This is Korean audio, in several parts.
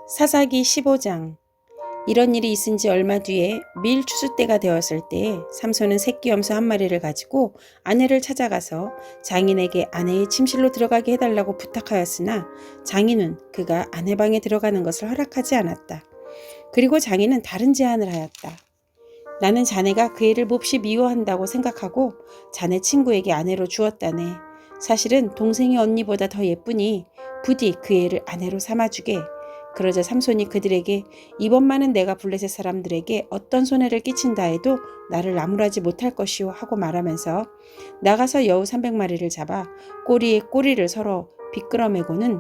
사사기 15장. 이런 일이 있은 지 얼마 뒤에 밀 추수 때가 되었을 때에 삼손은 새끼 염소 한 마리를 가지고 아내를 찾아가서 장인에게 아내의 침실로 들어가게 해달라고 부탁하였으나 장인은 그가 아내 방에 들어가는 것을 허락하지 않았다. 그리고 장인은 다른 제안을 하였다. 나는 자네가 그 애를 몹시 미워한다고 생각하고 자네 친구에게 아내로 주었다네. 사실은 동생이 언니보다 더 예쁘니 부디 그 애를 아내로 삼아주게. 그러자 삼손이 그들에게 이번만은 내가 블레셋 사람들에게 어떤 손해를 끼친다 해도 나를 나무라지 못할 것이오 하고 말하면서 나가서 여우 300마리를 잡아 꼬리에 꼬리를 서로 비끄러매고는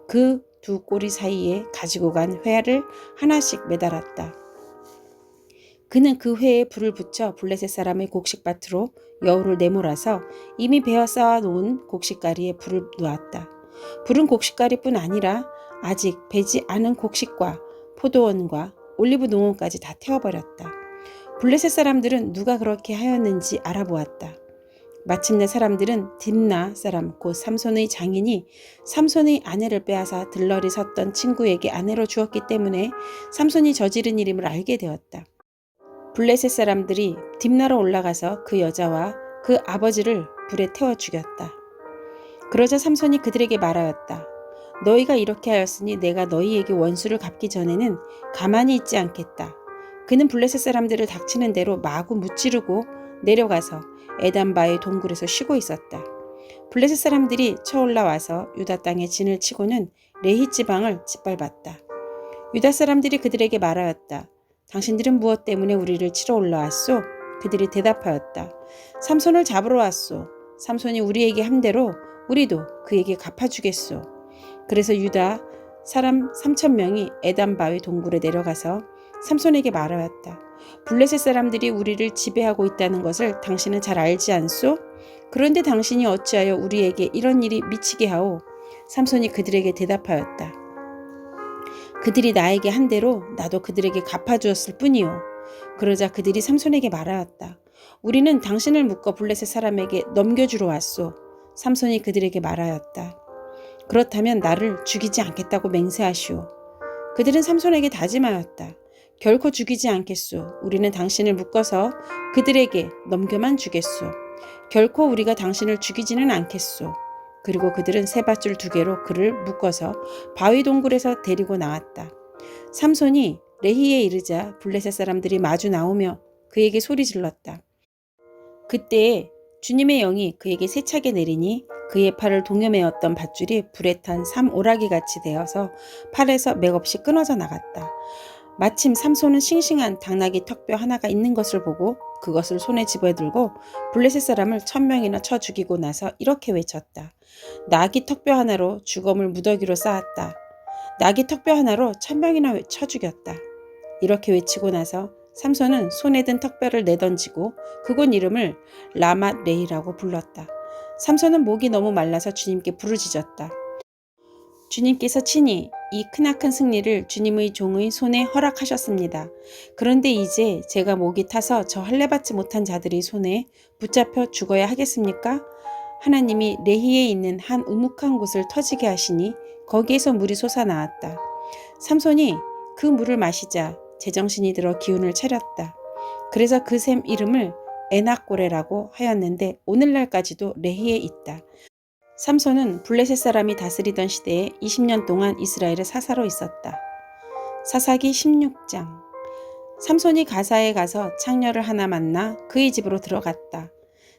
그 두 꼬리 사이에 가지고 간 회를 하나씩 매달았다. 그는 그 회에 불을 붙여 블레셋 사람의 곡식밭으로 여우를 내몰아서 이미 베어 쌓아 놓은 곡식가리에 불을 놓았다. 불은 곡식가리뿐 아니라 아직 배지 않은 곡식과 포도원과 올리브 농원까지 다 태워버렸다. 블레셋 사람들은 누가 그렇게 하였는지 알아보았다. 마침내 사람들은 딥나 사람 곧 삼손의 장인이 삼손의 아내를 빼앗아 들러리 섰던 친구에게 아내로 주었기 때문에 삼손이 저지른 일임을 알게 되었다. 블레셋 사람들이 딥나로 올라가서 그 여자와 그 아버지를 불에 태워 죽였다. 그러자 삼손이 그들에게 말하였다. 너희가 이렇게 하였으니 내가 너희에게 원수를 갚기 전에는 가만히 있지 않겠다. 그는 블레셋 사람들을 닥치는 대로 마구 무찌르고 내려가서 에단바의 동굴에서 쉬고 있었다. 블레셋 사람들이 쳐올라와서 유다 땅에 진을 치고는 레히 지방을 짓밟았다. 유다 사람들이 그들에게 말하였다. 당신들은 무엇 때문에 우리를 치러 올라왔소? 그들이 대답하였다. 삼손을 잡으러 왔소. 삼손이 우리에게 한 대로 우리도 그에게 갚아주겠소. 그래서 유다 사람 3,000명이 에단바위 동굴에 내려가서 삼손에게 말하였다. 블레셋 사람들이 우리를 지배하고 있다는 것을 당신은 잘 알지 않소? 그런데 당신이 어찌하여 우리에게 이런 일이 미치게 하오? 삼손이 그들에게 대답하였다. 그들이 나에게 한 대로 나도 그들에게 갚아주었을 뿐이요. 그러자 그들이 삼손에게 말하였다. 우리는 당신을 묶어 블레셋 사람에게 넘겨주러 왔소. 삼손이 그들에게 말하였다. 그렇다면 나를 죽이지 않겠다고 맹세하시오. 그들은 삼손에게 다짐하였다. 결코 죽이지 않겠소. 우리는 당신을 묶어서 그들에게 넘겨만 주겠소. 결코 우리가 당신을 죽이지는 않겠소. 그리고 그들은 쇠밧줄 2개로 그를 묶어서 바위 동굴에서 데리고 나왔다. 삼손이 레히에 이르자 블레셋 사람들이 마주 나오며 그에게 소리 질렀다. 그때에 주님의 영이 그에게 세차게 내리니 그의 팔을 동여매었던 밧줄이 불에 탄 삼오라기같이 되어서 팔에서 맥없이 끊어져 나갔다. 마침 삼손은 싱싱한 당나귀 턱뼈 하나가 있는 것을 보고 그것을 손에 집어들고 블레셋 사람을 1,000명이나 쳐 죽이고 나서 이렇게 외쳤다. 나귀 턱뼈 하나로 주검을 무더기로 쌓았다. 나귀 턱뼈 하나로 1,000명이나 쳐 죽였다. 이렇게 외치고 나서 삼손은 손에 든 턱뼈를 내던지고 그곳 이름을 라맛 레히라고 불렀다. 삼손은 목이 너무 말라서 주님께 부르짖었다. 주님께서 친히 이 크나큰 승리를 주님의 종의 손에 허락하셨습니다. 그런데 이제 제가 목이 타서 저 할례받지 못한 자들의 손에 붙잡혀 죽어야 하겠습니까? 하나님이 레히에 있는 한 우묵한 곳을 터지게 하시니 거기에서 물이 솟아나왔다. 삼손이 그 물을 마시자 제정신이 들어 기운을 차렸다. 그래서 그 샘 이름을 에낙고레라고 하였는데 오늘날까지도 레히에 있다. 삼손은 블레셋 사람이 다스리던 시대에 20년 동안 이스라엘의 사사로 있었다. 사사기 16장. 삼손이 가사에 가서 창녀를 하나 만나 그의 집으로 들어갔다.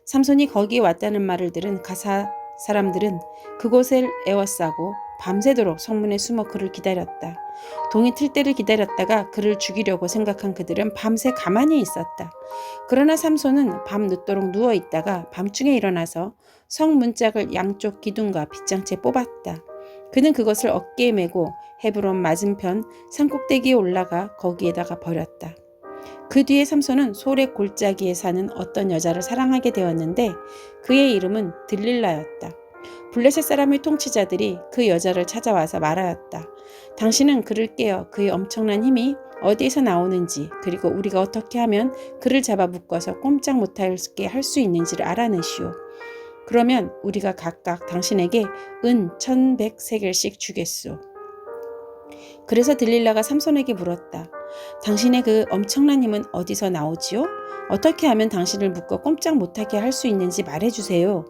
삼손이 거기에 왔다는 말을 들은 가사 사람들은 그곳을 에워싸고 밤새도록 성문에 숨어 그를 기다렸다. 동이 틀 때를 기다렸다가 그를 죽이려고 생각한 그들은 밤새 가만히 있었다. 그러나 삼손은 밤 늦도록 누워있다가 밤중에 일어나서 성 문짝을 양쪽 기둥과 빗장채 뽑았다. 그는 그것을 어깨에 메고 헤브론 맞은편 산꼭대기에 올라가 거기에다가 버렸다. 그 뒤에 삼손은 소렉 골짜기에 사는 어떤 여자를 사랑하게 되었는데 그의 이름은 들릴라였다. 블레셋 사람의 통치자들이 그 여자를 찾아와서 말하였다. 당신은 그를 깨어 그의 엄청난 힘이 어디에서 나오는지 그리고 우리가 어떻게 하면 그를 잡아 묶어서 꼼짝 못하게 할 수 있는지를 알아내시오. 그러면 우리가 각각 당신에게 은 1,100세겔씩 주겠소. 그래서 들릴라가 삼손에게 물었다. 당신의 그 엄청난 힘은 어디서 나오지요? 어떻게 하면 당신을 묶어 꼼짝 못하게 할 수 있는지 말해주세요.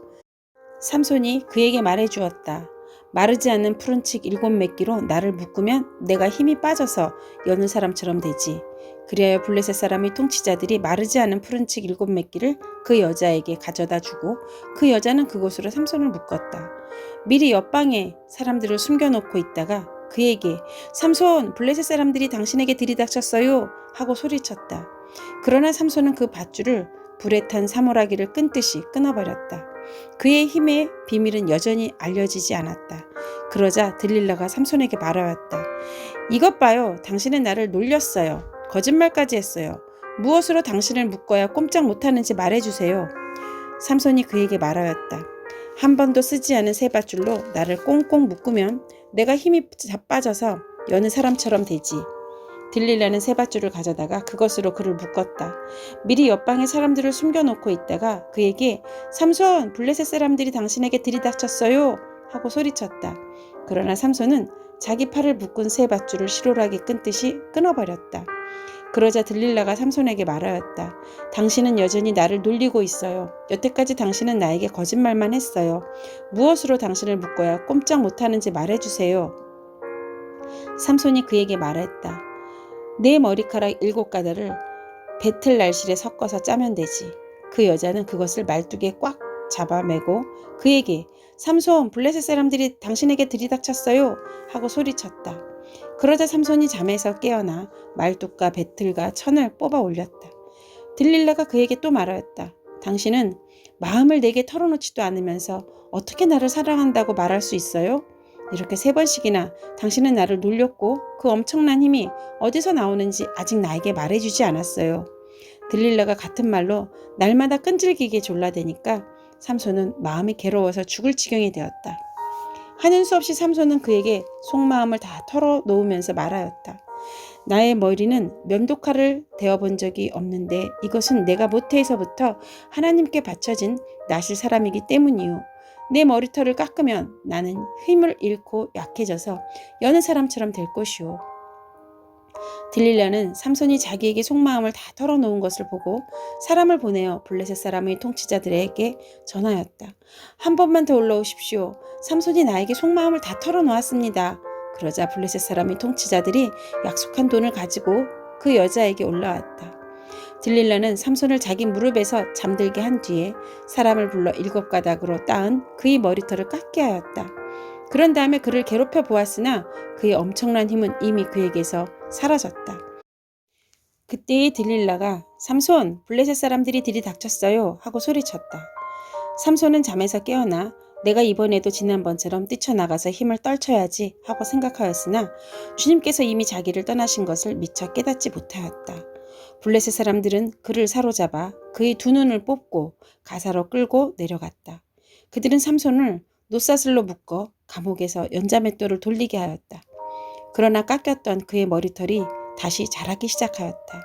삼손이 그에게 말해주었다. 마르지 않는 푸른 칡 7매끼로 나를 묶으면 내가 힘이 빠져서 여느 사람처럼 되지. 그리하여 블레셋 사람의 통치자들이 마르지 않은 푸른 칡 7매끼를 그 여자에게 가져다 주고 그 여자는 그곳으로 삼손을 묶었다. 미리 옆방에 사람들을 숨겨놓고 있다가 그에게 삼손, 블레셋 사람들이 당신에게 들이닥쳤어요 하고 소리쳤다. 그러나 삼손은 그 밧줄을 불에 탄 사물하기를 끊듯이 끊어버렸다. 그의 힘의 비밀은 여전히 알려지지 않았다. 그러자 들릴라가 삼손에게 말하였다. 이것 봐요. 당신은 나를 놀렸어요. 거짓말까지 했어요. 무엇으로 당신을 묶어야 꼼짝 못하는지 말해주세요. 삼손이 그에게 말하였다. 한 번도 쓰지 않은 새 밧줄로 나를 꽁꽁 묶으면 내가 힘이 빠져서 여느 사람처럼 되지. 들릴라는 새 밧줄을 가져다가 그것으로 그를 묶었다. 미리 옆방에 사람들을 숨겨놓고 있다가 그에게 삼손, 블레셋 사람들이 당신에게 들이닥쳤어요 하고 소리쳤다. 그러나 삼손은 자기 팔을 묶은 새 밧줄을 실오라기 끊듯이 끊어버렸다. 그러자 들릴라가 삼손에게 말하였다. 당신은 여전히 나를 놀리고 있어요. 여태까지 당신은 나에게 거짓말만 했어요. 무엇으로 당신을 묶어야 꼼짝 못하는지 말해주세요. 삼손이 그에게 말했다. 내 머리카락 7가닥을 배틀 날실에 섞어서 짜면 되지. 그 여자는 그것을 말뚝에 꽉 잡아매고 그에게 삼손, 블레셋 사람들이 당신에게 들이닥쳤어요 하고 소리쳤다. 그러자 삼손이 잠에서 깨어나 말뚝과 배틀과 천을 뽑아 올렸다. 들릴라가 그에게 또 말하였다. 당신은 마음을 내게 털어놓지도 않으면서 어떻게 나를 사랑한다고 말할 수 있어요? 이렇게 3번씩이나 당신은 나를 놀렸고 그 엄청난 힘이 어디서 나오는지 아직 나에게 말해주지 않았어요. 들릴라가 같은 말로 날마다 끈질기게 졸라대니까 삼손은 마음이 괴로워서 죽을 지경이 되었다. 하는 수 없이 삼손은 그에게 속마음을 다 털어놓으면서 말하였다. 나의 머리는 면도칼을 대어본 적이 없는데 이것은 내가 모태에서부터 하나님께 바쳐진 나실 사람이기 때문이요. 내 머리털을 깎으면 나는 힘을 잃고 약해져서 여느 사람처럼 될 것이오. 들릴라는 삼손이 자기에게 속마음을 다 털어놓은 것을 보고 사람을 보내어 블레셋 사람의 통치자들에게 전하였다. 한 번만 더 올라오십시오. 삼손이 나에게 속마음을 다 털어놓았습니다. 그러자 블레셋 사람의 통치자들이 약속한 돈을 가지고 그 여자에게 올라왔다. 들릴라는 삼손을 자기 무릎에서 잠들게 한 뒤에 사람을 불러 7가닥으로 따은 그의 머리털을 깎게 하였다. 그런 다음에 그를 괴롭혀 보았으나 그의 엄청난 힘은 이미 그에게서 사라졌다. 그때의 들릴라가 삼손, 블레셋 사람들이 들이닥쳤어요 하고 소리쳤다. 삼손은 잠에서 깨어나 내가 이번에도 지난번처럼 뛰쳐나가서 힘을 떨쳐야지 하고 생각하였으나 주님께서 이미 자기를 떠나신 것을 미처 깨닫지 못하였다. 블레셋 사람들은 그를 사로잡아 그의 2눈을 뽑고 가사로 끌고 내려갔다. 그들은 삼손을 노사슬로 묶어 감옥에서 연자맷돌을 돌리게 하였다. 그러나 깎였던 그의 머리털이 다시 자라기 시작하였다.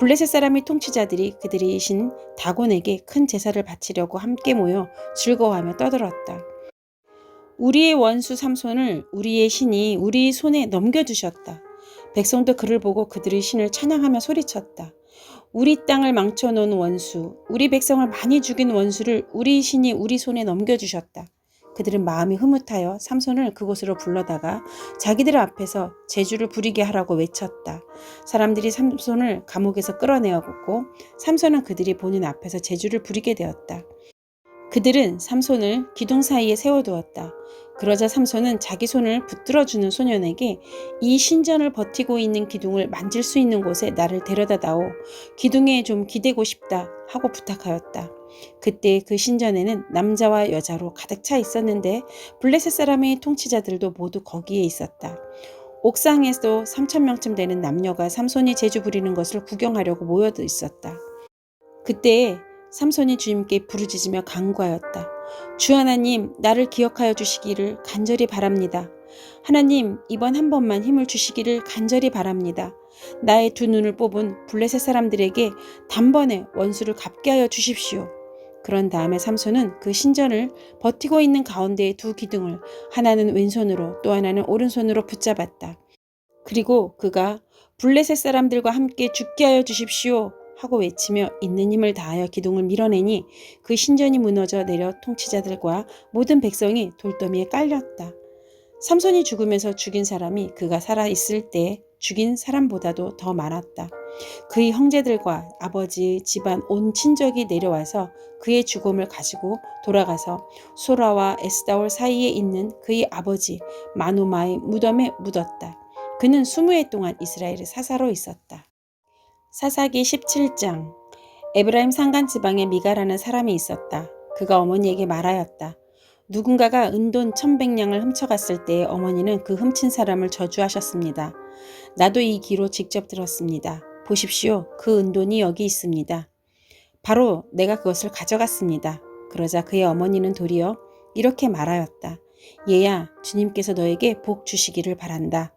블레셋 사람의 통치자들이 그들의 신 다곤에게 큰 제사를 바치려고 함께 모여 즐거워하며 떠들었다. 우리의 원수 삼손을 우리의 신이 우리의 손에 넘겨주셨다. 백성도 그를 보고 그들의 신을 찬양하며 소리쳤다. 우리 땅을 망쳐놓은 원수, 우리 백성을 많이 죽인 원수를 우리 신이 우리 손에 넘겨주셨다. 그들은 마음이 흐뭇하여 삼손을 그곳으로 불러다가 자기들 앞에서 제주를 부리게 하라고 외쳤다. 사람들이 삼손을 감옥에서 끌어내었고 삼손은 그들이 보는 앞에서 제주를 부리게 되었다. 그들은 삼손을 기둥 사이에 세워두었다. 그러자 삼손은 자기 손을 붙들어주는 소년에게 이 신전을 버티고 있는 기둥을 만질 수 있는 곳에 나를 데려다다오. 기둥에 좀 기대고 싶다 하고 부탁하였다. 그때 그 신전에는 남자와 여자로 가득 차 있었는데 블레셋 사람의 통치자들도 모두 거기에 있었다. 옥상에도 3,000명쯤 되는 남녀가 삼손이 제주 부리는 것을 구경하려고 모여 있었다. 그때 삼손이 주님께 부르짖으며 간구하였다. 주 하나님, 나를 기억하여 주시기를 간절히 바랍니다. 하나님, 이번 한 번만 힘을 주시기를 간절히 바랍니다. 나의 2눈을 뽑은 블레셋 사람들에게 단번에 원수를 갚게 하여 주십시오. 그런 다음에 삼손은 그 신전을 버티고 있는 가운데의 2 기둥을 하나는 왼손으로 또 하나는 오른손으로 붙잡았다. 그리고 그가 블레셋 사람들과 함께 죽게 하여 주십시오 하고 외치며 있는 힘을 다하여 기둥을 밀어내니 그 신전이 무너져 내려 통치자들과 모든 백성이 돌더미에 깔렸다. 삼손이 죽으면서 죽인 사람이 그가 살아있을 때 죽인 사람보다도 더 많았다. 그의 형제들과 아버지 집안 온 친족이 내려와서 그의 죽음을 가지고 돌아가서 소라와 에스다올 사이에 있는 그의 아버지 마누마의 무덤에 묻었다. 그는 20해 동안 이스라엘의 사사로 있었다. 사사기 17장. 에브라임 산간 지방에 미가라는 사람이 있었다. 그가 어머니에게 말하였다. 누군가가 은돈 1,100냥을 훔쳐갔을 때 어머니는 그 훔친 사람을 저주하셨습니다. 나도 이 귀로 직접 들었습니다. 보십시오. 그 은돈이 여기 있습니다. 바로 내가 그것을 가져갔습니다. 그러자 그의 어머니는 도리어 이렇게 말하였다. 얘야, 주님께서 너에게 복 주시기를 바란다.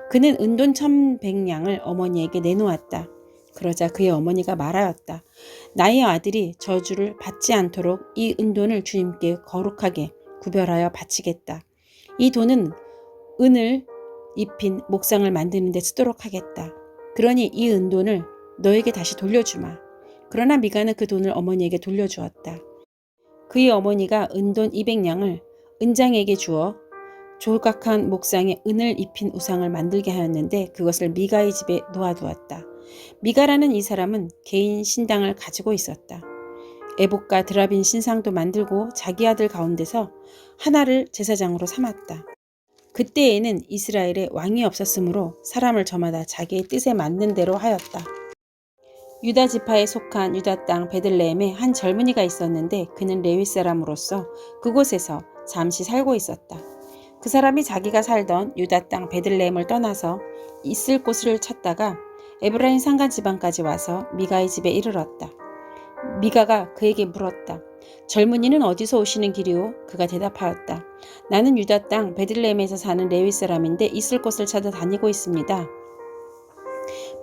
그는 은돈 1,100냥을 어머니에게 내놓았다. 그러자 그의 어머니가 말하였다. 나의 아들이 저주를 받지 않도록 이 은돈을 주님께 거룩하게 구별하여 바치겠다. 이 돈은 은을 입힌 목상을 만드는 데 쓰도록 하겠다. 그러니 이 은돈을 너에게 다시 돌려주마. 그러나 미가는 그 돈을 어머니에게 돌려주었다. 그의 어머니가 은돈 200냥을 은장에게 주어 조각한 목상에 은을 입힌 우상을 만들게 하였는데 그것을 미가의 집에 놓아두었다. 미가라는 이 사람은 개인 신당을 가지고 있었다. 에봇과 드라빈 신상도 만들고 자기 아들 가운데서 하나를 제사장으로 삼았다. 그때에는 이스라엘에 왕이 없었으므로 사람을 저마다 자기의 뜻에 맞는 대로 하였다. 유다 지파에 속한 유다 땅 베들레헴에 한 젊은이가 있었는데 그는 레위 사람으로서 그곳에서 잠시 살고 있었다. 그 사람이 자기가 살던 유다 땅 베들레헴을 떠나서 있을 곳을 찾다가 에브라임 산간 지방까지 와서 미가의 집에 이르렀다. 미가가 그에게 물었다. 젊은이는 어디서 오시는 길이오? 그가 대답하였다. 나는 유다 땅 베들레헴에서 사는 레위 사람인데 있을 곳을 찾아 다니고 있습니다.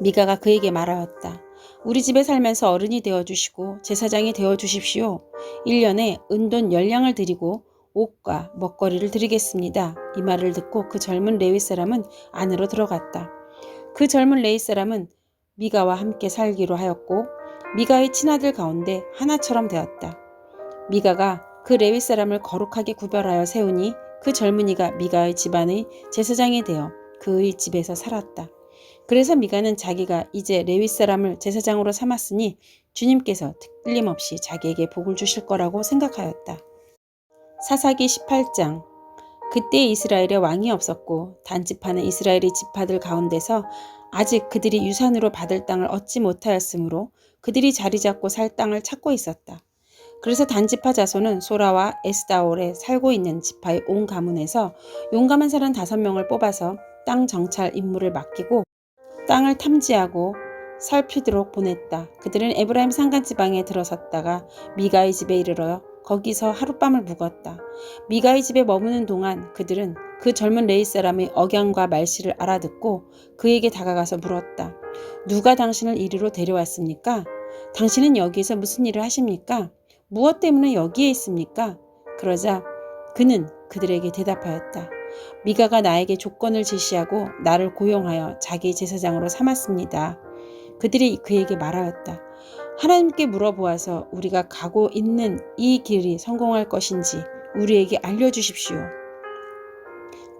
미가가 그에게 말하였다. 우리 집에 살면서 어른이 되어주시고 제사장이 되어주십시오. 1년에 은돈 10냥을 드리고 옷과 먹거리를 드리겠습니다. 이 말을 듣고 그 젊은 레위 사람은 안으로 들어갔다. 그 젊은 레위 사람은 미가와 함께 살기로 하였고 미가의 친아들 가운데 하나처럼 되었다. 미가가 그 레위 사람을 거룩하게 구별하여 세우니 그 젊은이가 미가의 집안의 제사장이 되어 그의 집에서 살았다. 그래서 미가는 자기가 이제 레위 사람을 제사장으로 삼았으니 주님께서 틀림없이 자기에게 복을 주실 거라고 생각하였다. 사사기 18장. 그때 이스라엘에 왕이 없었고 단집하는 이스라엘의 지파들 가운데서 아직 그들이 유산으로 받을 땅을 얻지 못하였으므로 그들이 자리 잡고 살 땅을 찾고 있었다. 그래서 단지파 자손은 소라와 에스다올에 살고 있는 지파의 온 가문에서 용감한 사람 5명을 뽑아서 땅 정찰 임무를 맡기고 땅을 탐지하고 살피도록 보냈다. 그들은 에브라임 산간 지방에 들어섰다가 미가의 집에 이르러 거기서 하룻밤을 묵었다. 미가의 집에 머무는 동안 그들은 그 젊은 레위 사람의 억양과 말씨를 알아듣고 그에게 다가가서 물었다. 누가 당신을 이리로 데려왔습니까? 당신은 여기에서 무슨 일을 하십니까? 무엇 때문에 여기에 있습니까? 그러자 그는 그들에게 대답하였다. 미가가 나에게 조건을 제시하고 나를 고용하여 자기 제사장으로 삼았습니다. 그들이 그에게 말하였다. 하나님께 물어보아서 우리가 가고 있는 이 길이 성공할 것인지 우리에게 알려주십시오.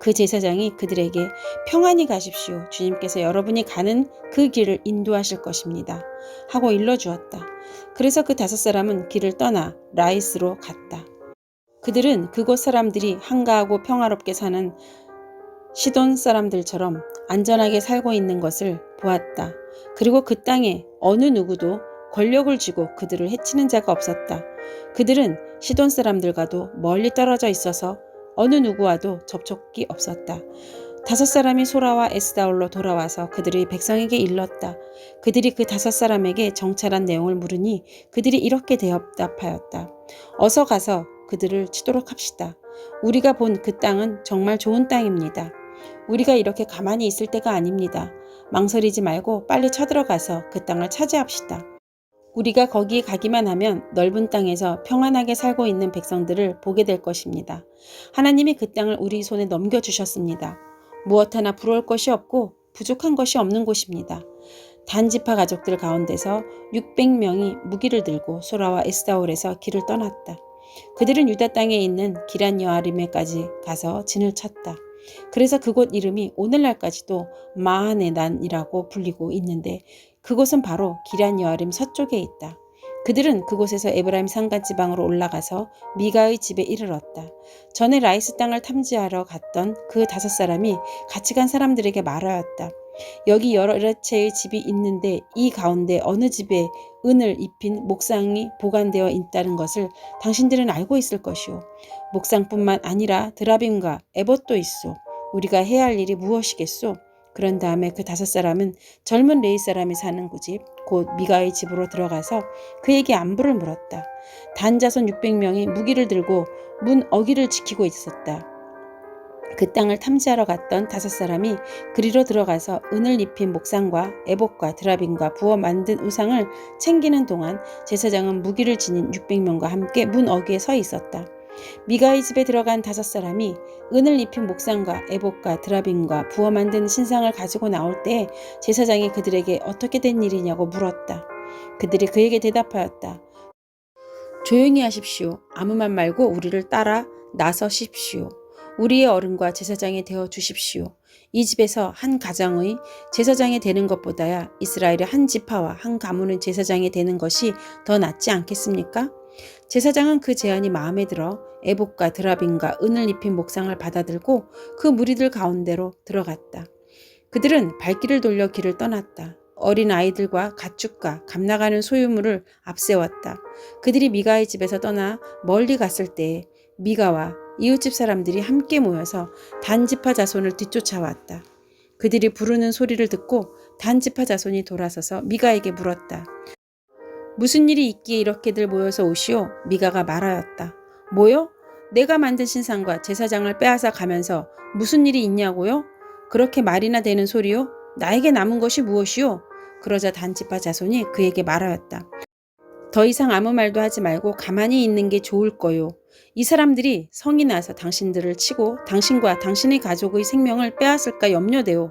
그 제사장이 그들에게 평안히 가십시오. 주님께서 여러분이 가는 그 길을 인도하실 것입니다. 하고 일러주었다. 그래서 그 5사람은 길을 떠나 라이스로 갔다. 그들은 그곳 사람들이 한가하고 평화롭게 사는 시돈 사람들처럼 안전하게 살고 있는 것을 보았다. 그리고 그 땅에 어느 누구도 권력을 쥐고 그들을 해치는 자가 없었다. 그들은 시돈 사람들과도 멀리 떨어져 있어서 어느 누구와도 접촉이 없었다. 5사람이 소라와 에스다올로 돌아와서 그들의 백성에게 일렀다. 그들이 그 5사람에게 정찰한 내용을 물으니 그들이 이렇게 대답하였다. 어서 가서 그들을 치도록 합시다. 우리가 본 그 땅은 정말 좋은 땅입니다. 우리가 이렇게 가만히 있을 때가 아닙니다. 망설이지 말고 빨리 쳐들어가서 그 땅을 차지합시다. 우리가 거기에 가기만 하면 넓은 땅에서 평안하게 살고 있는 백성들을 보게 될 것입니다. 하나님이 그 땅을 우리 손에 넘겨주셨습니다. 무엇 하나 부러울 것이 없고 부족한 것이 없는 곳입니다. 단지파 가족들 가운데서 600명이 무기를 들고 소라와 에스타올에서 길을 떠났다. 그들은 유다 땅에 있는 기란 여아림에까지 가서 진을 쳤다. 그래서 그곳 이름이 오늘날까지도 마하네단이라고 불리고 있는데 그곳은 바로 기란 여아림 서쪽에 있다. 그들은 그곳에서 에브라임 산간 지방으로 올라가서 미가의 집에 이르렀다. 전에 라이스 땅을 탐지하러 갔던 그 5사람이 같이 간 사람들에게 말하였다. 여기 여러 채의 집이 있는데 이 가운데 어느 집에 은을 입힌 목상이 보관되어 있다는 것을 당신들은 알고 있을 것이오. 목상뿐만 아니라 드라빔과 에봇도 있소. 우리가 해야 할 일이 무엇이겠소? 그런 다음에 그 5사람은 젊은 레위 사람이 사는 그 집, 곧 미가의 집으로 들어가서 그에게 안부를 물었다. 단자손 600명이 무기를 들고 문 어귀를 지키고 있었다. 그 땅을 탐지하러 갔던 5사람이 그리로 들어가서 은을 입힌 목상과 에봇과 드라빔과 부어 만든 우상을 챙기는 동안 제사장은 무기를 지닌 600명과 함께 문 어귀에 서 있었다. 미가의 집에 들어간 5사람이 은을 입힌 목상과 에봇과 드라빔과 부어 만든 신상을 가지고 나올 때 제사장이 그들에게 어떻게 된 일이냐고 물었다. 그들이 그에게 대답하였다. 조용히 하십시오. 아무 말 말고 우리를 따라 나서십시오. 우리의 어른과 제사장이 되어 주십시오. 이 집에서 한 가정의 제사장이 되는 것보다야 이스라엘의 한 지파와 한 가문의 제사장이 되는 것이 더 낫지 않겠습니까? 제사장은 그 제안이 마음에 들어 에봇과 드라빔과 은을 입힌 목상을 받아들고 그 무리들 가운데로 들어갔다. 그들은 발길을 돌려 길을 떠났다. 어린 아이들과 가축과 감나가는 소유물을 앞세웠다. 그들이 미가의 집에서 떠나 멀리 갔을 때 미가와 이웃집 사람들이 함께 모여서 단지파 자손을 뒤쫓아왔다. 그들이 부르는 소리를 듣고 단지파 자손이 돌아서서 미가에게 물었다. 무슨 일이 있기에 이렇게들 모여서 오시오? 미가가 말하였다. 뭐요? 내가 만든 신상과 제사장을 빼앗아 가면서 무슨 일이 있냐고요? 그렇게 말이나 되는 소리요? 나에게 남은 것이 무엇이요? 그러자 단지파 자손이 그에게 말하였다. 더 이상 아무 말도 하지 말고 가만히 있는 게 좋을 거요. 이 사람들이 성이 나서 당신들을 치고 당신과 당신의 가족의 생명을 빼앗을까 염려되오.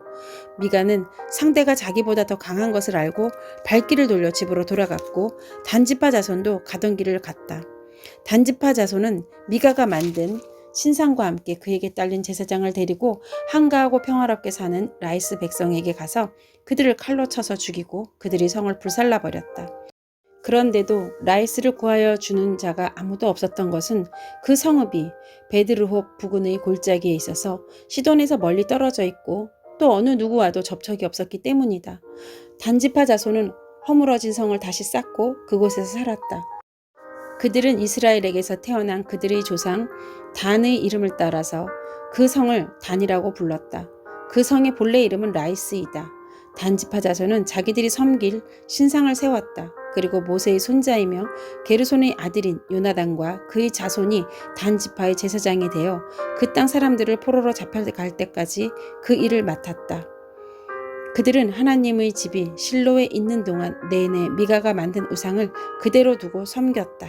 미가는 상대가 자기보다 더 강한 것을 알고 발길을 돌려 집으로 돌아갔고 단지파 자손도 가던 길을 갔다. 단지파 자손은 미가가 만든 신상과 함께 그에게 딸린 제사장을 데리고 한가하고 평화롭게 사는 라이스 백성에게 가서 그들을 칼로 쳐서 죽이고 그들이 성을 불살라버렸다. 그런데도 라이스를 구하여 주는 자가 아무도 없었던 것은 그 성읍이 베드르홉 부근의 골짜기에 있어서 시돈에서 멀리 떨어져 있고 또 어느 누구와도 접촉이 없었기 때문이다. 단지파 자손은 허물어진 성을 다시 쌓고 그곳에서 살았다. 그들은 이스라엘에게서 태어난 그들의 조상 단의 이름을 따라서 그 성을 단이라고 불렀다. 그 성의 본래 이름은 라이스이다. 단지파 자손은 자기들이 섬길 신상을 세웠다. 그리고 모세의 손자이며 게르손의 아들인 요나단과 그의 자손이 단지파의 제사장이 되어 그 땅 사람들을 포로로 잡혀갈 때까지 그 일을 맡았다. 그들은 하나님의 집이 실로에 있는 동안 내내 미가가 만든 우상을 그대로 두고 섬겼다.